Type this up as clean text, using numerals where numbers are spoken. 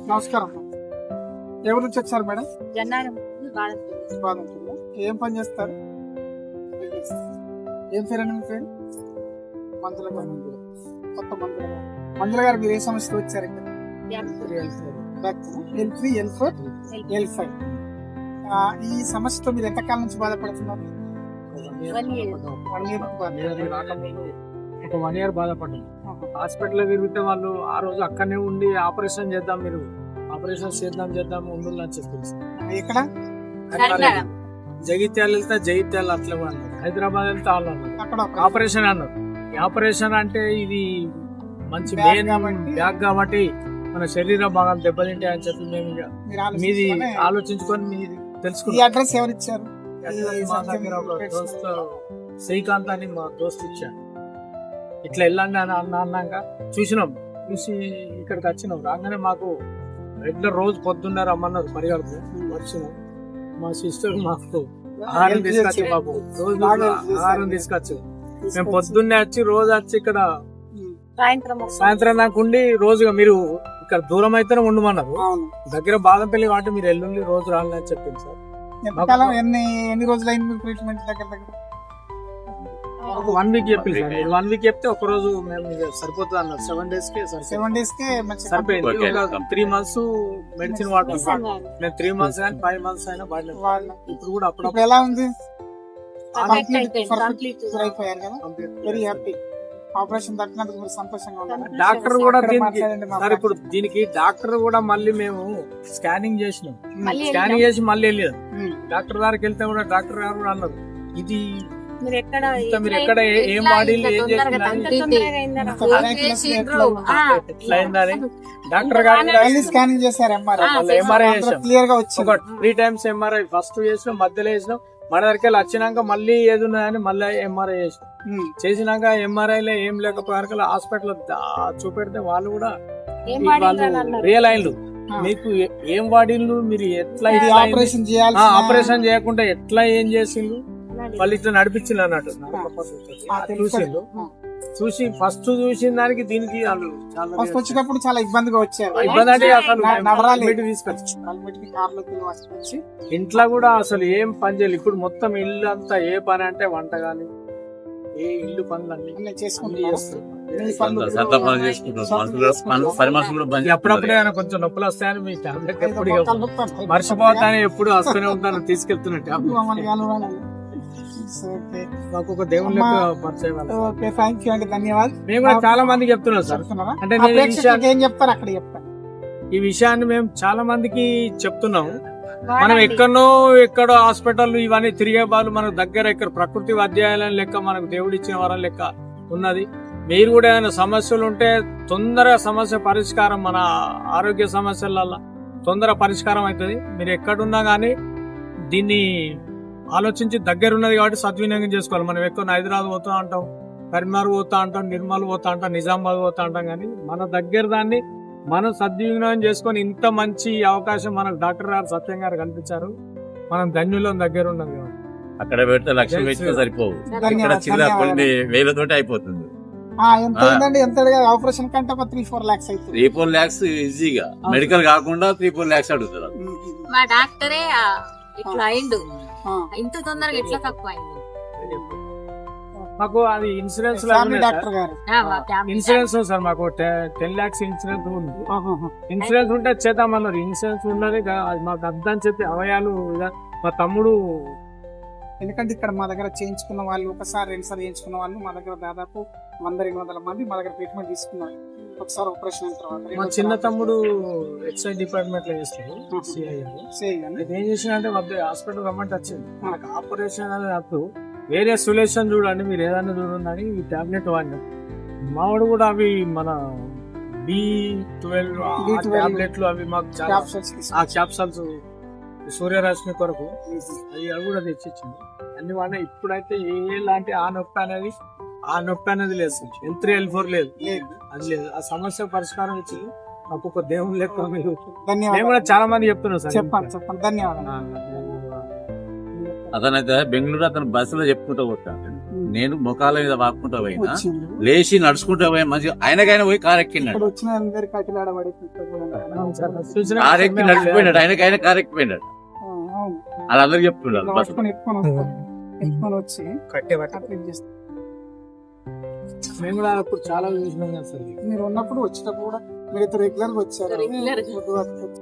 నమస్కారం. ఎవరి నుంచి వచ్చారు మేడం? జన్నారం బాగుంటుందా? ఏం పని చేస్తారు? ఏం పేరండి మీ పేరు? మంజుల గారు. కొత్త మంజుల గారు మీరు ఏ సమస్యతో వచ్చారు ఇక్కడ? L3, L4, L5. ఈ సమస్యతో మీరు ఎంతకాలం నుంచి బాధపడుతున్నారు? 1 year బాధపడ్డాం. హాస్పిటల్లో తిరిగితే వాళ్ళు ఆ రోజు అక్కడనే ఉండి ఆపరేషన్ చేద్దాం, మీరు ఆపరేషన్ చేద్దాం ఉండాలని చెప్పేసి ఎక్కడ? జగిత్యాల వెళ్తే జగిత్యాల అట్లా అన్నారు, హైదరాబాద్ వెళ్తే వాళ్ళు అన్నారు ఆపరేషన్ అన్నారు. ఈ ఆపరేషన్ అంటే ఇది మంచి బ్యాగ్ కాబట్టి మన శరీర భాగాలు దెబ్బతింటాయి అని చెప్పి మేము మీది ఆలోచించుకొని మీరు తెలుసుకున్నాం. అడ్రస్ ఎవరు ఇచ్చారు? శ్రీకాంత్ అని మా దోస్తు ఇచ్చాడు. ఇట్లా వెళ్ళండి అని అన్నాక చూసినాం, చూసి ఇక్కడికి వచ్చినాం. రాగానే మాకు రెగ్యులర్ రోజు పొద్దున్న రమ్మన్నారు పరిగెడుతూ వచ్చినాం. మా సిస్టర్ మాకు ఆహారం తీసుకొచ్చి మాకు రోజు ఆహారం తీసుకొచ్చి మేము పొద్దున్నే వచ్చి రోజు వచ్చి ఇక్కడ సాయంత్రం దాకా ఉండి రోజుగా మీరు ఇక్కడ దూరం అయితేనే ఉండమన్నారు. దగ్గర బాదంపల్లి కాబట్టి మీరు ఎల్లుండి రోజు రాలని అని చెప్పింది సార్. ఎన్ని రోజులు అయింది ట్రీట్మెంట్? దగ్గర 1 week చెప్పింది సార్. 1 week చెప్తే ఒక రోజు మేము సరిపోతుంది అన్నారు. 7 days కే సరిపోయింది. ఒక 3 months మెడిసిన్ వాడుతున్నాం. మేము 3 months కానీ 5 months అయినా వాడినాం. ఇప్పుడు కూడా అప్పుడు ఎలా ఉంది? అయిపోయారు కదా, వెరీ హ్యాపీ. ఆపరేషన్ తగ్గినందుకు మీరు సంతోషంగా ఉన్నారు. డాక్టర్ కూడా సార్ ఇప్పుడు దీనికి డాక్టర్ కూడా మళ్ళీ మేము స్కానింగ్ చేసినాం. స్కానింగ్ చేసి మళ్ళీ వెళ్ళాం డాక్టర్ దగ్గరికి వెళ్తే కూడా డాక్టర్ గారు కూడా అన్నారు, ఇది మీరు ఎక్కడ ఏం వాడిల్లు ఏం చేసిందని డాక్టర్ గారు స్కానింగ్ చేశారు. ఎంఆర్ఐ చేసాం. 3 times ఎంఆర్ఐ ఫస్ట్ చేసినాం, మధ్యలో వేసినాం. మన దగ్గరికి వచ్చినాక మళ్ళీ ఏది ఉన్నదని మళ్ళీ ఎంఆర్ఐ చేసినాం. చేసినాక ఎంఆర్ఐలో ఏం లేకపోయారు హాస్పిటల్ చూపెడితే వాళ్ళు కూడా రియల్ అయిండ్రు, మీకు ఏం వాడిల్లు, మీరు ఎట్లా ఆపరేషన్ చేయకుండా ఎట్లా ఏం చేసిండ్రు, వాళ్ళు ఇట్లా నడిపించిండ్రు అన్నట్టు. చూసిండ్రు, చూసి ఫస్ట్ చూసిన దానికి దీనికి ఫస్ట్ వచ్చినప్పుడు చాలా ఇబ్బందిగా వచ్చారు. ఇబ్బంది అంటే అసలు తీసుకొచ్చి ఇంట్లో కూడా అసలు ఏం పని చేయాలి. ఇప్పుడు మొత్తం ఇల్లు అంతా ఏ పని అంటే వంట గాని ఏ ఇల్లు పనులన్నీ అప్పుడప్పుడే కొంచెం నొప్పులు వస్తాయని మీ టాబ్లెట్ ఎప్పుడు మర్చిపోతాను, ఎప్పుడు వస్తూనే ఉంటాను తీసుకెళ్తున్నట్టు. మాకు ఒక దేవుని ధన్యవాదాలు. మేము కూడా చాలా మందికి చెప్తున్నాం సార్. అంటే ఏం చెప్తారు అక్కడ చెప్తాను. ఈ విషయాన్ని మేము చాలా మందికి చెప్తున్నాము. మనం ఎక్కడో హాస్పిటల్ ఇవన్నీ తిరిగే వాళ్ళు మనకు దగ్గర ఇక్కడ ప్రకృతి అధ్యాయాలను లెక్క మనకు దేవుడు ఇచ్చిన వరం లెక్క ఉన్నది. మీరు కూడా ఏమైనా సమస్యలు ఉంటే తొందరగా సమస్య పరిష్కారం, మన ఆరోగ్య సమస్యల తొందర పరిష్కారం అవుతుంది. మీరు ఎక్కడున్నా కానీ దీన్ని ఆలోచించి దగ్గర ఉన్నది కాబట్టి సద్వినియోగం చేసుకోవాలి. మనం ఎక్కువ హైదరాబాద్ పోతా అంటాం, కరీంనగర్ పోతా అంటాం, నిర్మల్ పోతా అంటాం, నిజామాబాద్ పోతా అంటాం. కానీ మన దగ్గర దాన్ని మనం సద్వినియోగం చేసుకొని ఇంత మంచి అవకాశం మనకు డాక్టర్ గారు సత్యం గారు కల్పించారు. మనం ధన్యులం దగ్గర ఉన్నది. అక్కడ పెడితే లక్షలు పెడితే సరిపోవు, ఇక్కడ చిన్న కొన్ని వేలతోటి అయిపోతుంది. ఆపరేషన్ కంటే 3-4 lakhs అవుతుంది. 3-4 lakhs ఈజీగా, మెడికల్ కాకుండా 3-4 lakhs అడుగుతారు. మా డాక్టరే ఇట్లా అయిండు, ఇంత తొందరగా ఎట్లా తక్కువ అయింది. మాకు అది ఇన్సూరెన్స్ సార్, మాకు 10 lakhs ఇన్సూరెన్స్ ఉంది. ఇన్సూరెన్స్ ఉంటే చేద్దామన్నారు. ఇన్సూరెన్స్ ఉన్నది మాకు అర్థం చెప్పి అవయాలు మా తమ్ముడు. ఎందుకంటే ఇక్కడ మా దగ్గర చేయించుకున్న వాళ్ళు, ఒకసారి 2 సార్లు చేయించుకున్న వాళ్ళు మా దగ్గర దాదాపు 100-200 మంది మా దగ్గర ట్రీట్మెంట్ తీసుకున్నారు. ఒకసారి ఆపరేషన్ అయిన తర్వాత మా చిన్న తమ్ముడు ఎక్సైజ్ డిపార్ట్మెంట్ లో చేస్తాడు. ఏం చేసిన అంటే హాస్పిటల్ రమ్మంటే వచ్చింది, మనకు ఆపరేషన్ అనేది అప్పుడు వేరే సొల్యూషన్ చూడండి, మీరు ఏదైనా చూడండి ఈ టాబ్లెట్ వాడినాం. మావాడు కూడా అవి మన B12 టాబ్లెట్లు అవి మాకు ఆ క్యాప్సల్స్ సూర్యరశ్మి కొరకు అవి కూడా తెచ్చిచ్చింది అన్ని వాడినా. ఇప్పుడైతే ఎలాంటి ఆ నొప్పి అనేది లేదు, L3 L4 లేదు, అది లేదు. ఆ సమస్య పరిష్కారం ఇచ్చి మాకు ఒక దేవుని లెక్క మీరు. మేము కూడా చాలా మంది చెప్తున్నాం సార్. చెప్పండి. ధన్యవాదాలు. అతనైతే బెంగళూరు అతను బస్సులో చెప్పుకుంటూ పోతాను. నేను ముఖాల మీద వాక్కుంటా పోయినా వచ్చిండు లేచి నడుచుకుంటా పోయి మంచిగా ఆయనకైనా పోయి కారు ఎక్కినాడు. ఇక్కడ వచ్చిన అందరి కటిలాడ పడి కారు ఎక్కి నడిచిపోయినాడు, ఆయనకైనా కారు ఎక్కిపోయినాడు. అవును వాళ్ళందరూ చెప్తున్నారు ఇలా బస్సు. ఎత్తుకొని వచ్చి అట్లా చేస్తారు. మేము కూడా అప్పుడు చాలా చూసినాం కదా సార్. మీరు ఉన్నప్పుడు వచ్చేటప్పుడు కూడా మీరు రెగ్యులర్ గా వచ్చారు Regular గా. పొద్దుగాల వచ్చి